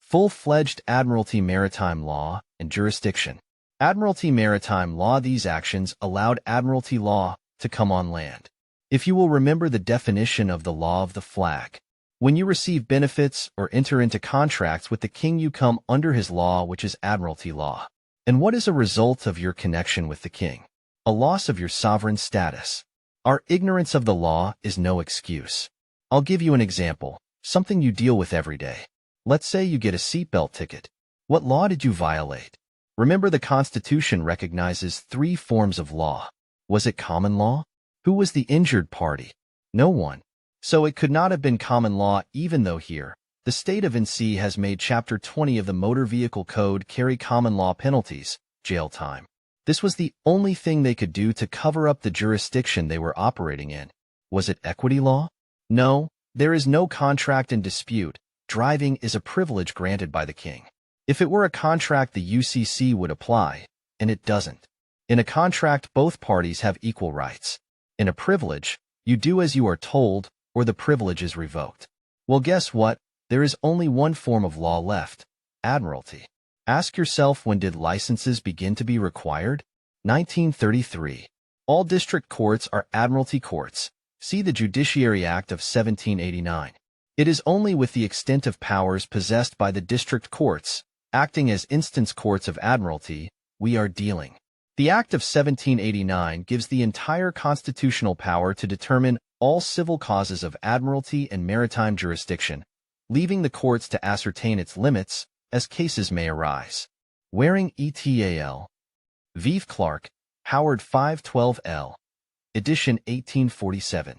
Full-fledged Admiralty Maritime Law and Jurisdiction. Admiralty Maritime Law. These actions allowed Admiralty Law to come on land. If you will remember the definition of the law of the flag, when you receive benefits or enter into contracts with the king, you come under his law, which is Admiralty Law. And what is a result of your connection with the king? A loss of your sovereign status. Our ignorance of the law is no excuse. I'll give you an example, something you deal with every day. Let's say you get a seatbelt ticket. What law did you violate? Remember, the Constitution recognizes 3 forms of law. Was it common law? Who was the injured party? No one. So it could not have been common law, even though here, the state of NC has made Chapter 20 of the Motor Vehicle Code carry common law penalties, jail time. This was the only thing they could do to cover up the jurisdiction they were operating in. Was it equity law? No, there is no contract in dispute. Driving is a privilege granted by the king. If it were a contract, the UCC would apply, and it doesn't. In a contract, both parties have equal rights. In a privilege, you do as you are told, or the privilege is revoked. Well, guess what? There is only one form of law left: admiralty. Ask yourself, when did licenses begin to be required? 1933. All district courts are admiralty courts. See the Judiciary Act of 1789. It is only with the extent of powers possessed by the district courts, acting as instance courts of admiralty, we are dealing. The Act of 1789 gives the entire constitutional power to determine all civil causes of admiralty and maritime jurisdiction, leaving the courts to ascertain its limits as cases may arise. Waring et al. Vive Clark, Howard 512 L. Edition 1847.